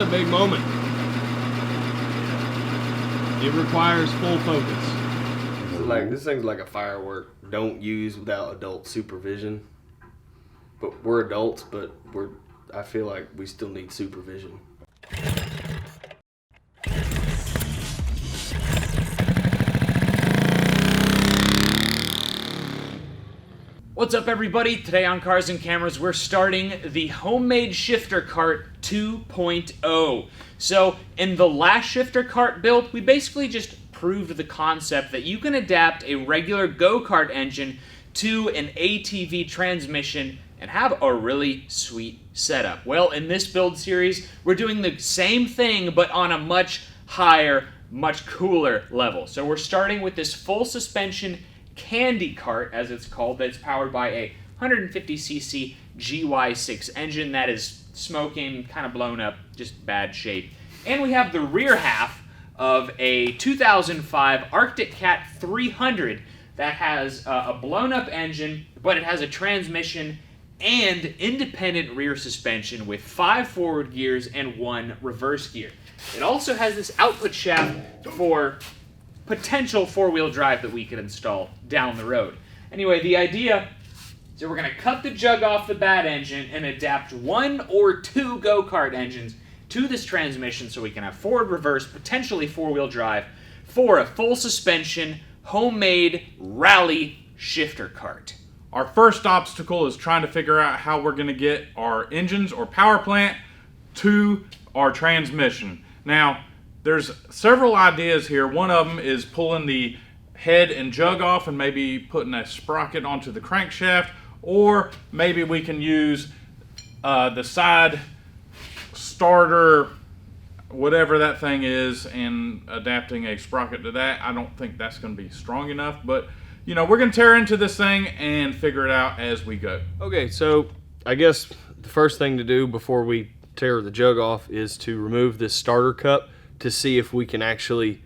A big moment. It requires full focus. This thing's like a firework. Don't use without adult supervision. But we're adults, but I feel like we still need supervision. What's up, everybody? Today on Cars and Cameras, we're starting the homemade shifter cart 2.0. So in the last shifter cart build, we basically just proved the concept that you can adapt a regular go-kart engine to an ATV transmission and have a really sweet setup. Well, in this build series, we're doing the same thing, but on a much higher, much cooler level. So we're starting with this full suspension candy cart, as it's called, that's powered by a 150cc GY6 engine that is smoking, kind of blown up, just bad shape. And we have the rear half of a 2005 Arctic Cat 300 that has a blown up engine, but it has a transmission and independent rear suspension with 5 forward gears and 1 reverse gear. It also has this output shaft for potential 4-wheel drive that we could install down the road. Anyway, the idea is that we're going to cut the jug off the bad engine and adapt 1 or 2 go-kart engines to this transmission so we can have forward, reverse, potentially 4-wheel drive for a full suspension, homemade rally shifter cart. Our first obstacle is trying to figure out how we're going to get our engines or power plant to our transmission. Now, there's several ideas here. One of them is pulling the head and jug off and maybe putting a sprocket onto the crankshaft, or maybe we can use the side starter, whatever that thing is, and adapting a sprocket to that. I don't think that's going to be strong enough, but you know, we're going to tear into this thing and figure it out as we go. Okay, so I guess the first thing to do before we tear the jug off is to remove this starter cup to see if we can actually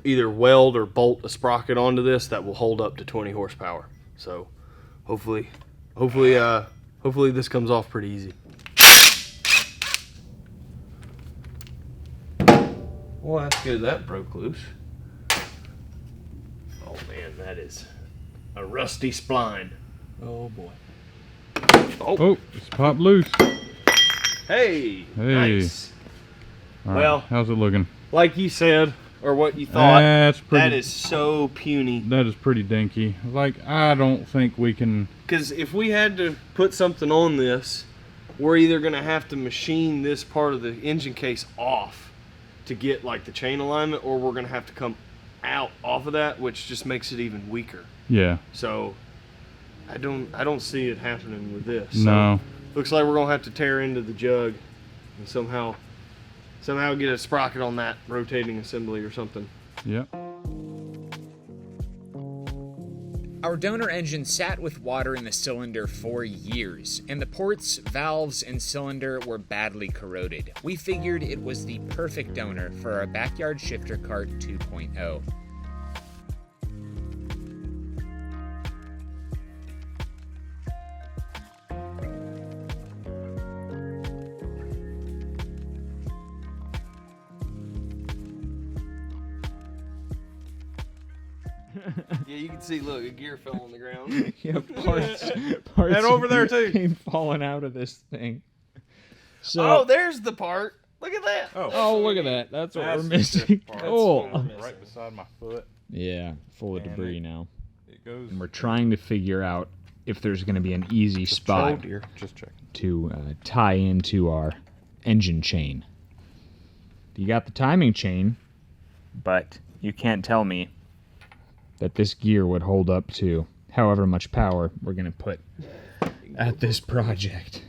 either weld or bolt a sprocket onto this that will hold up to 20 horsepower. So hopefully this comes off pretty easy. Well, that's good. That broke loose. Oh man, that is a rusty spline. Oh boy. Oh, it's popped loose. Hey, nice. All right, well, how's it looking? Like you said, or what you thought, That's pretty, that is so puny. That is pretty dinky. Like, I don't think we can... Because if we had to put something on this, we're either going to have to machine this part of the engine case off to get like the chain alignment, or we're going to have to come out off of that, which just makes it even weaker. Yeah. So I don't see it happening with this. No. So, looks like we're going to have to tear into the jug and somehow get a sprocket on that rotating assembly or something. Yep. Our donor engine sat with water in the cylinder for years, and the ports, valves, and cylinder were badly corroded. We figured it was the perfect donor for our backyard shifter cart 2.0. Yeah, you can see, look, a gear fell on the ground. Yeah, parts And over there too. came falling out of this thing. So, Oh, there's the part. Look at that. oh, look at that. That's what That's we're the missing. part. Oh, Right beside my foot. yeah, full of And debris now. It goes. And we're trying to figure out if there's going to be an easy spot dear. Just checking. to tie into our engine chain. You got the timing chain, but you can't tell me that this gear would hold up to however much power we're going to put at this project.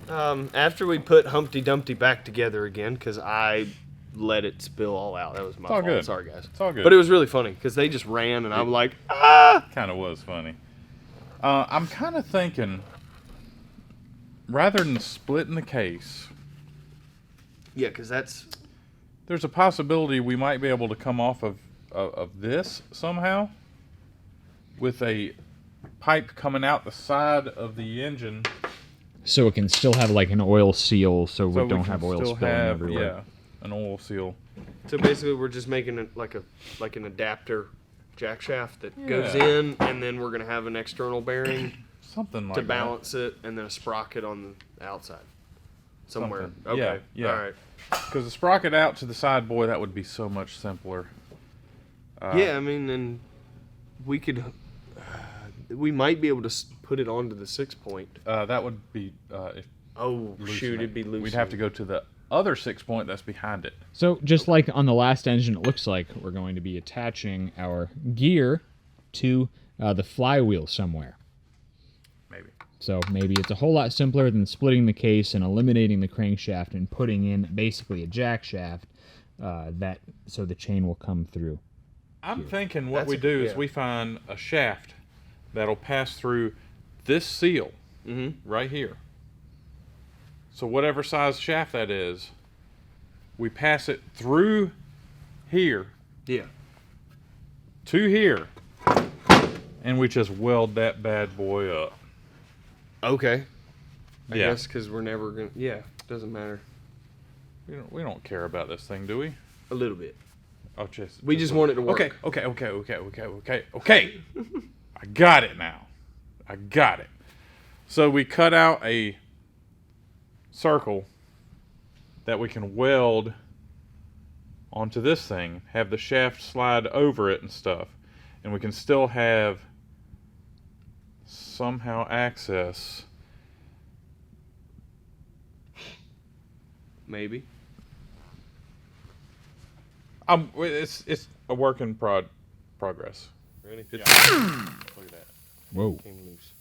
After we put Humpty Dumpty back together again, because I let it spill all out. That was my all fault. good. Sorry, guys. It's all good. But it was really funny because they just ran, and I'm like, ah! Kind of was funny. I'm kind of thinking, rather than splitting the case, Yeah, because there's a possibility we might be able to come off of this somehow with a pipe coming out the side of the engine so it can still have like an oil seal, so we don't can have oil still spilling have, everywhere. Yeah, an oil seal. So basically, we're just making it like an adapter jack shaft that goes Yeah. in, and then we're gonna have an external bearing Something like to that. balance it, and then a sprocket on the outside somewhere. Something. Okay. Yeah. All right. Because the sprocket out to the side, boy, that would be so much simpler. Yeah, I mean, and we could. We might be able to put it onto the 6-point. That would be if Oh shoot! It'd be loose. We'd have to go to the other 6-point that's behind it. So just like on the last engine, it looks like we're going to be attaching our gear to the flywheel somewhere. Maybe. So maybe it's a whole lot simpler than splitting the case and eliminating the crankshaft and putting in basically a jack shaft so the chain will come through. I'm thinking what That's we do is yeah. we find a shaft that'll pass through this seal right here. So whatever size shaft that is, we pass it through here Yeah. to here, and we just weld that bad boy up. Okay. I Yeah. guess because we're never gonna. Yeah. Doesn't matter. We don't care about this thing, do we? A little bit. Oh, just We just want it to work. Okay. I got it now. I got it. So we cut out a circle that we can weld onto this thing, have the shaft slide over it and stuff, and we can still have somehow access. Maybe. It's a work in progress. Ready? Look at that. Whoa. Came loose.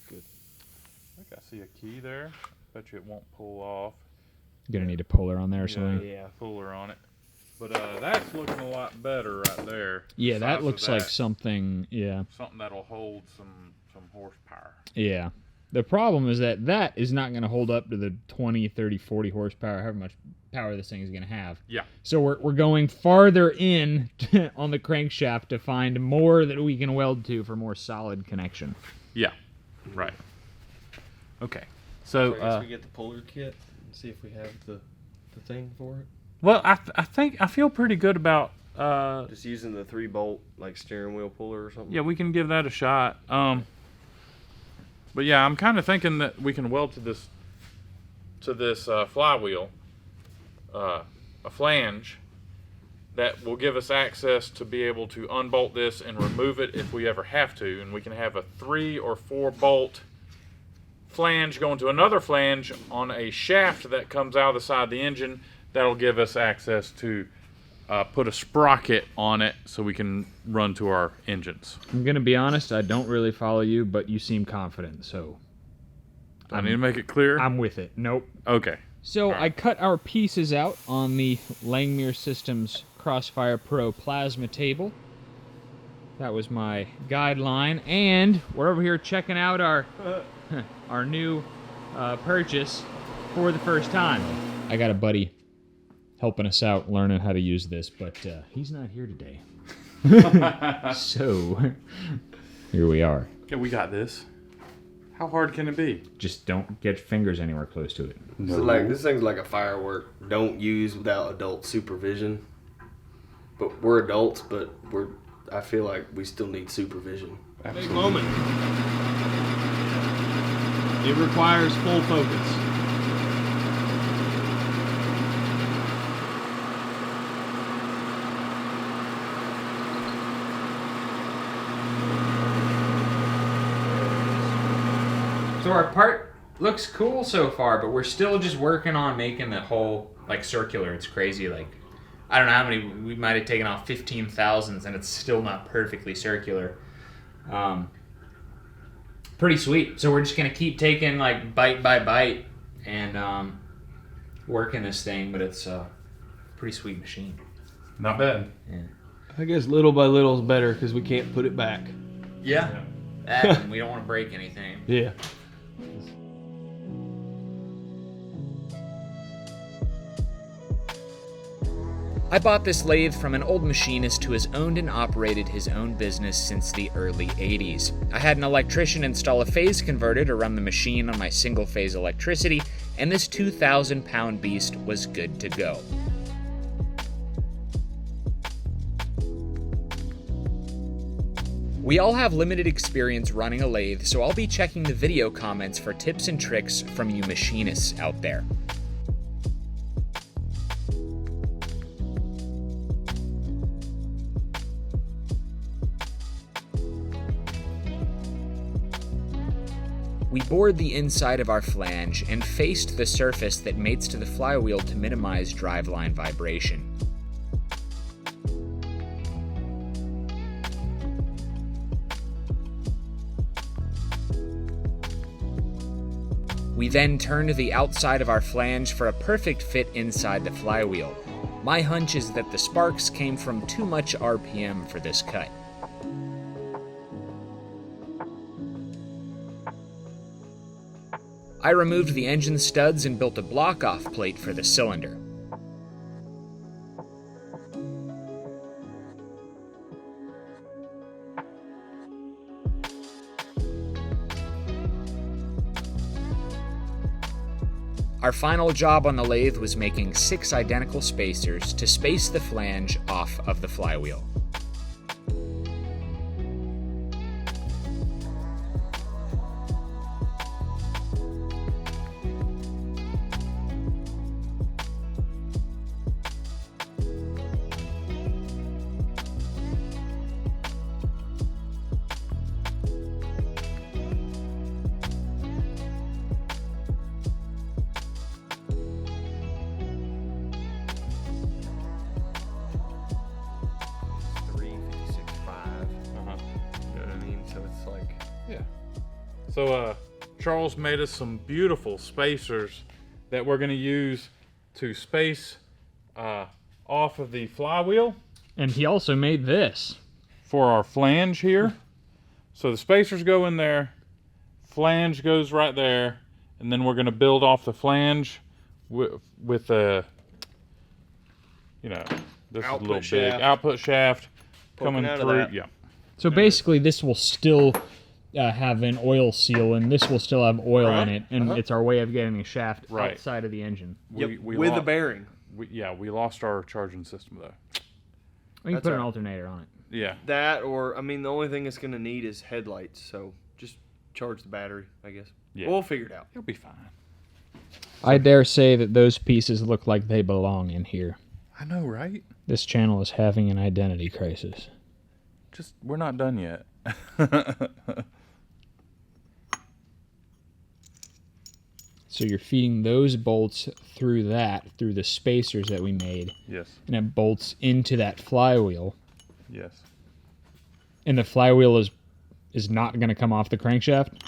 Good. I think I see a key there. Bet you it won't pull off. Gonna need a puller on there or something. Yeah. Puller on it. But that's looking a lot better right there. Yeah, The that size looks of like that. something. Yeah. Something that'll hold some horsepower. Yeah. The problem is that is not going to hold up to the 20, 30, 40 horsepower, however much power this thing is going to have. Yeah. So we're going farther in on the crankshaft to find more that we can weld to for more solid connection. Yeah. Right. Okay. So So, I guess we get the puller kit and see if we have the thing for it. well, I think I feel pretty good about. Just using the 3-bolt like steering wheel puller or something. Yeah, we can give that a shot. But yeah, I'm kind of thinking that we can weld to this flywheel a flange that will give us access to be able to unbolt this and remove it if we ever have to, and we can have a 3 or 4 bolt flange going to another flange on a shaft that comes out of the side of the engine. That'll give us access to put a sprocket on it so we can run to our engines. I'm going to be honest, I don't really follow you, but you seem confident, so I need to make it clear. I'm with it. Nope. Okay. So I cut our pieces out on the Langmuir Systems Crossfire Pro plasma table. That was my guideline, and we're over here checking out our our new purchase for the first time. I got a buddy helping us out learning how to use this, but he's not here today. So here we are. Yeah, we got this. How hard can it be? Just don't get fingers anywhere close to it. So like this thing's like a firework. Don't use without adult supervision. But we're adults, but I feel like we still need supervision. Big moment. It requires full focus. So our part looks cool so far, but we're still just working on making the whole like circular. It's crazy. Like I don't know how many we might have taken off 15 thousandths, and it's still not perfectly circular. Pretty sweet. So we're just gonna keep taking like bite by bite and working this thing, but it's a pretty sweet machine. Not bad. Yeah. I guess little by little is better because we can't put it back. Yeah. And we don't want to break anything. Yeah. I bought this lathe from an old machinist who has owned and operated his own business since the early 80s. I had an electrician install a phase converter to run the machine on my single-phase electricity, and this 2,000-pound beast was good to go. We all have limited experience running a lathe, so I'll be checking the video comments for tips and tricks from you machinists out there. We bored the inside of our flange and faced the surface that mates to the flywheel to minimize driveline vibration. We then turned the outside of our flange for a perfect fit inside the flywheel. My hunch is that the sparks came from too much RPM for this cut. I removed the engine studs and built a block-off plate for the cylinder. Our final job on the lathe was making 6 identical spacers to space the flange off of the flywheel. So Charles made us some beautiful spacers that we're going to use to space off of the flywheel. And he also made this. For our flange here. So the spacers go in there, flange goes right there, and then we're going to build off the flange with a, you know, this is a little big output shaft coming through. Yeah. So basically this will still have an oil seal, and this will still have oil in it, and it's our way of getting a shaft outside of the engine. With a bearing. We lost our charging system though. We can put an alternator on it. Yeah. That, or I mean, the only thing it's going to need is headlights, so just charge the battery, I guess. Yeah. We'll figure it out. It'll be fine. I dare say that those pieces look like they belong in here. I know, right? This channel is having an identity crisis. Just, we're not done yet. So you're feeding those bolts through the spacers that we made. Yes. And it bolts into that flywheel. Yes. And the flywheel is not going to come off the crankshaft?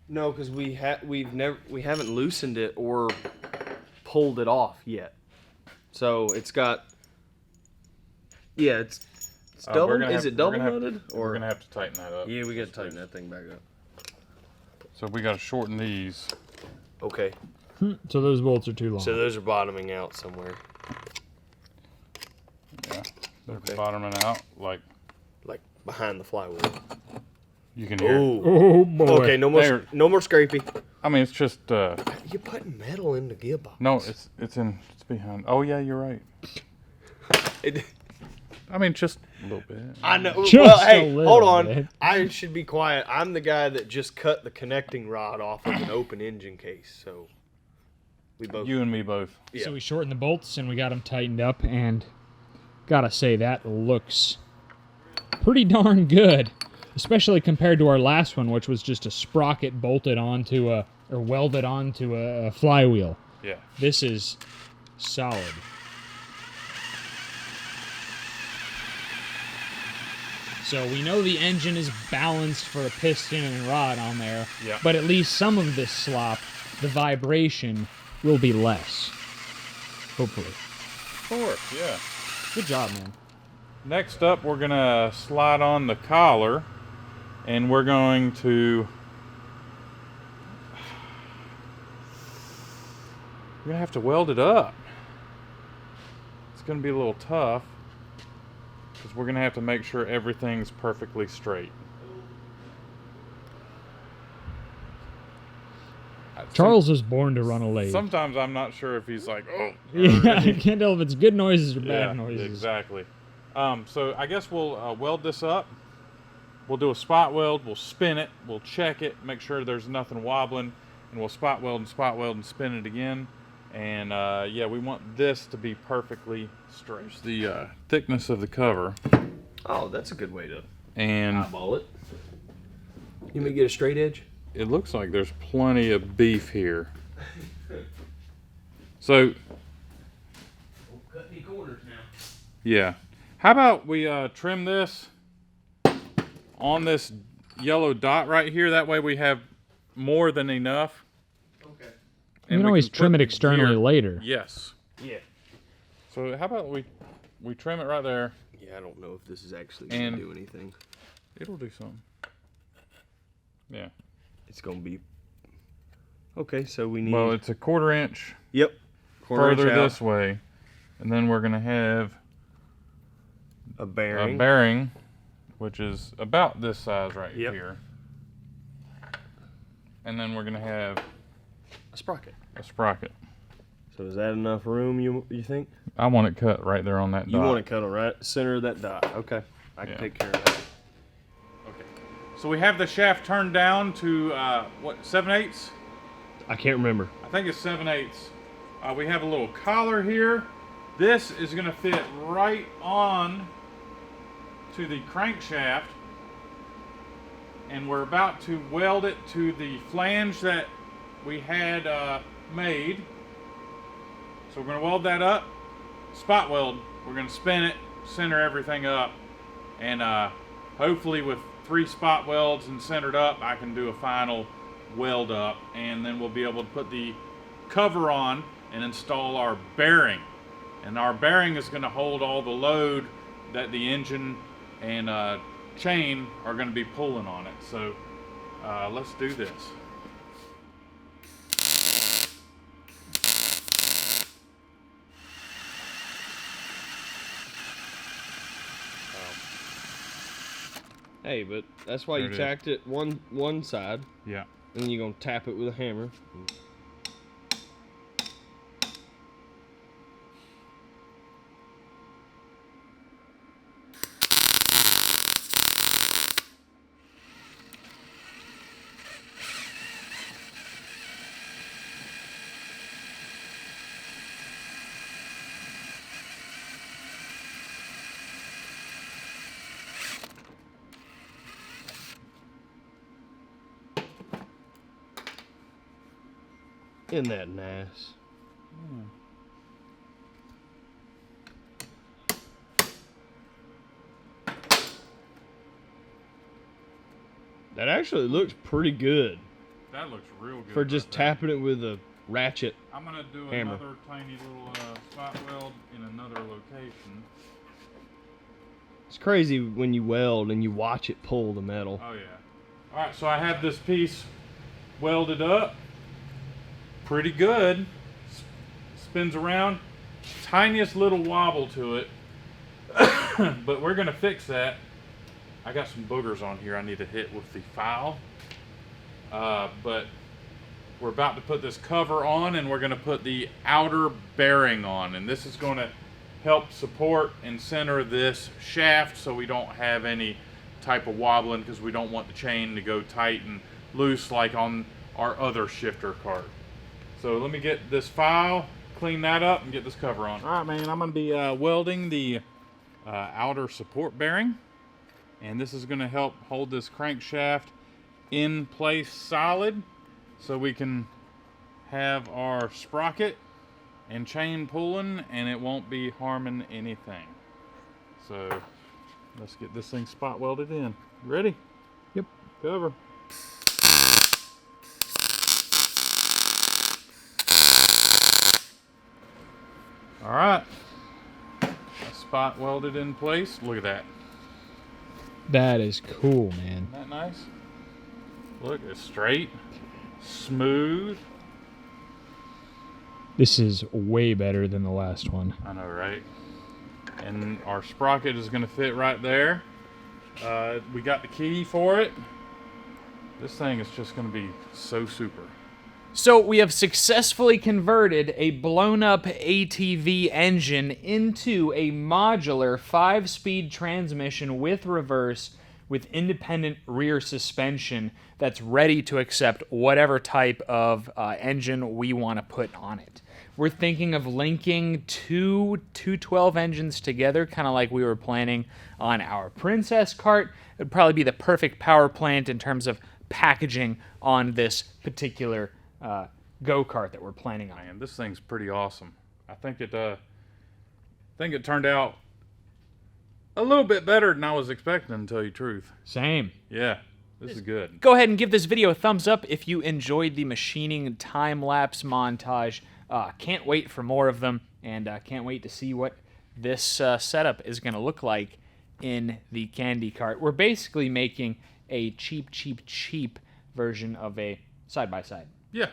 No, because we haven't loosened it or pulled it off yet. So it's got, it's double. Is it double loaded? We're gonna have to tighten that up. Yeah, we gotta tighten that thing back up. So we gotta shorten these. Okay. So those bolts are too long. So those are bottoming out somewhere. Yeah, they're bottoming out like behind the flywheel. You can hear. Oh boy. Okay, no more scrapey. I mean, it's just. You're putting metal in the gearbox. No, it's behind. Oh yeah, you're right. I mean, just a little bit. I know. Just well, hey, a little hold on. bit. I should be quiet. I'm the guy that just cut the connecting rod off of an open engine case. So we both. You and me both. Yeah. So we shortened the bolts and we got them tightened up, and gotta say that looks pretty darn good, especially compared to our last one, which was just a sprocket bolted onto or welded onto a flywheel. Yeah. This is solid. So we know the engine is balanced for a piston and rod on there, but at least some of this slop, the vibration, will be less. Hopefully. Of course, yeah. Good job, man. Next up, we're gonna slide on the collar, and we're going to. We're gonna have to weld it up. It's going to be a little tough because we're going to have to make sure everything's perfectly straight. Charles was born to run a lathe. Sometimes I'm not sure if he's like, oh. Yeah, I can't tell if it's good noises or bad Yeah, noises. exactly. So I guess we'll weld this up. We'll do a spot weld. We'll spin it. We'll check it. Make sure there's nothing wobbling. And we'll spot weld and spin it again. And yeah, we want this to be perfectly straight. Here's the thickness of the cover. Oh, that's a good way to And eyeball it. You may get a straight edge? it looks like there's plenty of beef here. So, Don't cut any corners now. yeah. How about we trim this on this yellow dot right here? That way we have more than enough. Okay. You And can we always put trim it the externally gear- later. Yes. Yeah. So how about we trim it right there? Yeah, I don't know if this is actually going And- to do anything. It'll do something. Yeah. It's going to be... Okay, so we need... Well, it's a 1/4 inch Yep. further this way. And then we're going to have A bearing. a bearing, which is about this size right Yep. here. And then we're going to have A sprocket. a sprocket. So is that enough room, you think? I want it cut right there on that You dot. want to cut it right center of that dot. Okay. I can Yeah. take care of that. Okay. So we have the shaft turned down to, what, 7/8? I can't remember. I think it's 7/8. We have a little collar here. This is going to fit right on to the crankshaft. And we're about to weld it to the flange that we had made. So we're going to weld that up, spot weld. We're going to spin it, center everything up. And hopefully with 3 spot welds and centered up, I can do a final weld up. And then we'll be able to put the cover on and install our bearing. And our bearing is going to hold all the load that the engine and chain are going to be pulling on it. So let's do this. Hey, but that's why There you it is. tacked it one side, Yeah. and then you're going to tap it with a hammer. Isn't that nice? That actually looks pretty good That looks real good. for just right there. tapping it with a ratchet. I'm going to do hammer. another tiny little spot weld in another location. It's crazy when you weld and you watch it pull the metal. Oh yeah. All right, so I have this piece welded up. Pretty good. Spins around. Tiniest little wobble to it. But we're going to fix that. I got some boogers on here I need to hit with the file. But we're about to put this cover on, and we're going to put the outer bearing on. And this is going to help support and center this shaft so we don't have any type of wobbling, because we don't want the chain to go tight and loose like on our other shifter cart. So let me get this file, clean that up, and get this cover on. All right, man, I'm going to be welding the outer support bearing. And this is going to help hold this crankshaft in place solid so we can have our sprocket and chain pulling and it won't be harming anything. So let's get this thing spot welded in. Ready? Yep. Cover. All right. That's spot welded in place. Look at that. That is cool, man. Isn't that nice? Look, it's straight, smooth. This is way better than the last one. I know, right? And our sprocket is going to fit right there. We got the key for it. This thing is just going to be so super. So we have successfully converted a blown-up ATV engine into a modular 5-speed transmission with reverse with independent rear suspension that's ready to accept whatever type of engine we want to put on it. We're thinking of linking two 212 engines together, kind of like we were planning on our Princess Kart. It'd probably be the perfect power plant in terms of packaging on this particular go-kart that we're planning on. Man, this thing's pretty awesome. I think it turned out a little bit better than I was expecting, to tell you the truth. Same. Yeah, this is good. Go ahead and give this video a thumbs up if you enjoyed the machining time-lapse montage. Can't wait for more of them, and can't wait to see what this setup is going to look like in the candy cart. We're basically making a cheap version of a side-by-side. Yeah,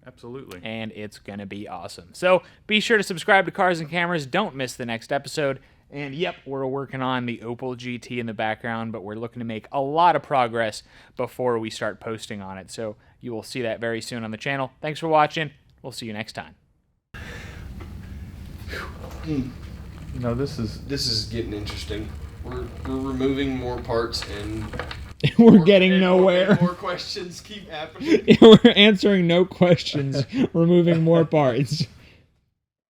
absolutely. And it's going to be awesome. So be sure to subscribe to Cars and Cameras. Don't miss the next episode. And yep, we're working on the Opel GT in the background, but we're looking to make a lot of progress before we start posting on it. So you will see that very soon on the channel. Thanks for watching. We'll see you next time. You know, this is getting interesting. We're removing more parts and We're getting nowhere. More questions keep happening. We're answering no questions, removing more parts.